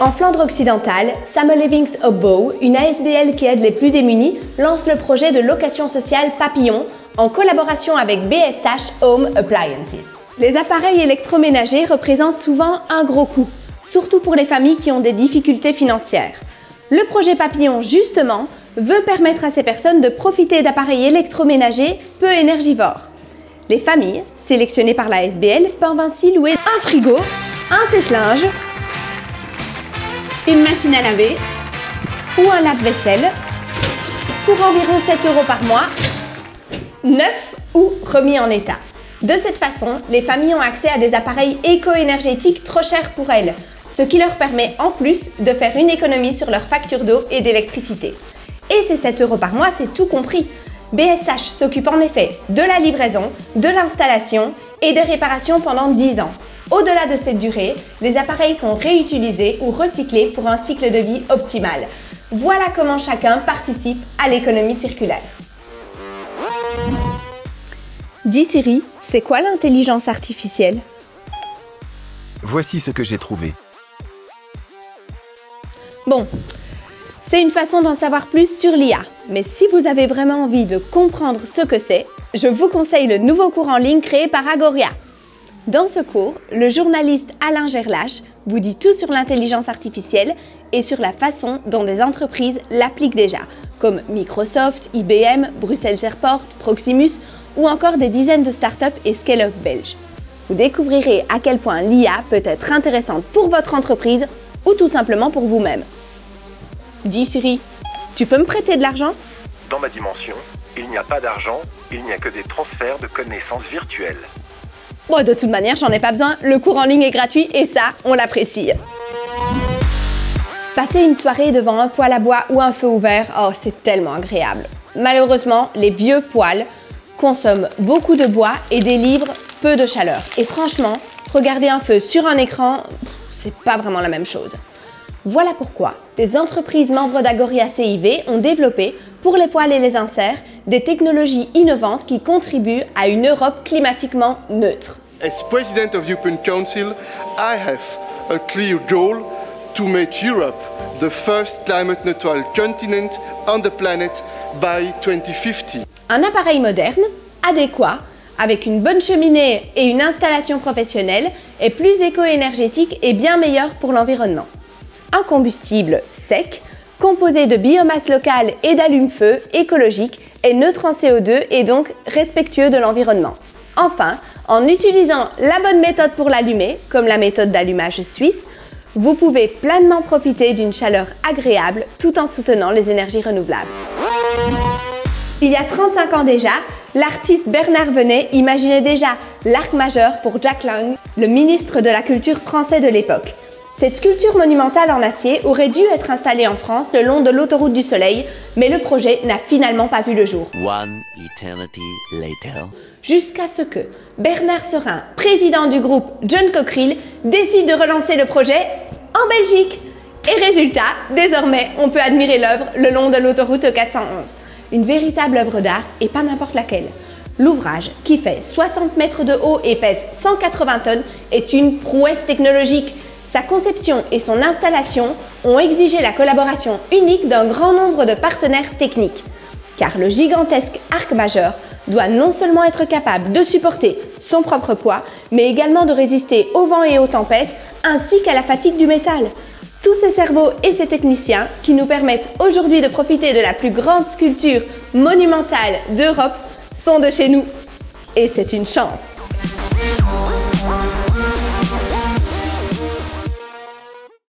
En Flandre occidentale, Samuel Livings of Bow, une ASBL qui aide les plus démunis, lance le projet de location sociale Papillon en collaboration avec BSH Home Appliances. Les appareils électroménagers représentent souvent un gros coût, surtout pour les familles qui ont des difficultés financières. Le projet Papillon, justement, veut permettre à ces personnes de profiter d'appareils électroménagers peu énergivores. Les familles, sélectionnées par la ASBL, peuvent ainsi louer un frigo, un sèche-linge, une machine à laver ou un lave-vaisselle pour environ 7 € par mois, neuf ou remis en état. De cette façon, les familles ont accès à des appareils éco-énergétiques trop chers pour elles, ce qui leur permet en plus de faire une économie sur leur facture d'eau et d'électricité. Et ces 7 € par mois, c'est tout compris. BSH s'occupe en effet de la livraison, de l'installation et des réparations pendant 10 ans. Au-delà de cette durée, les appareils sont réutilisés ou recyclés pour un cycle de vie optimal. Voilà comment chacun participe à l'économie circulaire. Dis Siri, c'est quoi l'intelligence artificielle? Voici ce que j'ai trouvé. Bon, c'est une façon d'en savoir plus sur l'IA. Mais si vous avez vraiment envie de comprendre ce que c'est, je vous conseille le nouveau cours en ligne créé par Agoria. Dans ce cours, le journaliste Alain Gerlache vous dit tout sur l'intelligence artificielle et sur la façon dont des entreprises l'appliquent déjà, comme Microsoft, IBM, Bruxelles Airport, Proximus ou encore des dizaines de startups et scale-up belges. Vous découvrirez à quel point l'IA peut être intéressante pour votre entreprise ou tout simplement pour vous-même. Dis Siri, tu peux me prêter de l'argent? Dans ma dimension, il n'y a pas d'argent, il n'y a que des transferts de connaissances virtuelles. Bon, de toute manière, j'en ai pas besoin, le cours en ligne est gratuit et ça, on l'apprécie. Passer une soirée devant un poêle à bois ou un feu ouvert, oh, c'est tellement agréable. Malheureusement, les vieux poêles consomment beaucoup de bois et délivrent peu de chaleur. Et franchement, regarder un feu sur un écran, c'est pas vraiment la même chose. Voilà pourquoi des entreprises membres d'Agoria CIV ont développé, pour les poêles et les inserts, des technologies innovantes qui contribuent à une Europe climatiquement neutre. As President of the European Council, I have a clear goal to make Europe the first climate neutral continent on the planet by 2050. Un appareil moderne, adéquat, avec une bonne cheminée et une installation professionnelle, est plus éco-énergétique et bien meilleur pour l'environnement. Un combustible sec, composé de biomasse locale et d'allume-feu écologique, est neutre en CO2 et donc respectueux de l'environnement. Enfin, en utilisant la bonne méthode pour l'allumer, comme la méthode d'allumage suisse, vous pouvez pleinement profiter d'une chaleur agréable tout en soutenant les énergies renouvelables. Il y a 35 ans déjà, l'artiste Bernard Venet imaginait déjà l'arc majeur pour Jack Lang, le ministre de la Culture français de l'époque. Cette sculpture monumentale en acier aurait dû être installée en France le long de l'autoroute du Soleil, mais le projet n'a finalement pas vu le jour. One eternity later. Jusqu'à ce que Bernard Serin, président du groupe John Cockerill, décide de relancer le projet en Belgique. Et résultat, désormais, on peut admirer l'œuvre le long de l'autoroute 411. Une véritable œuvre d'art et pas n'importe laquelle. L'ouvrage, qui fait 60 mètres de haut et pèse 180 tonnes, est une prouesse technologique. Sa conception et son installation ont exigé la collaboration unique d'un grand nombre de partenaires techniques. Car le gigantesque arc majeur doit non seulement être capable de supporter son propre poids, mais également de résister au vent et aux tempêtes, ainsi qu'à la fatigue du métal. Tous ces cerveaux et ces techniciens qui nous permettent aujourd'hui de profiter de la plus grande sculpture monumentale d'Europe sont de chez nous. Et c'est une chance.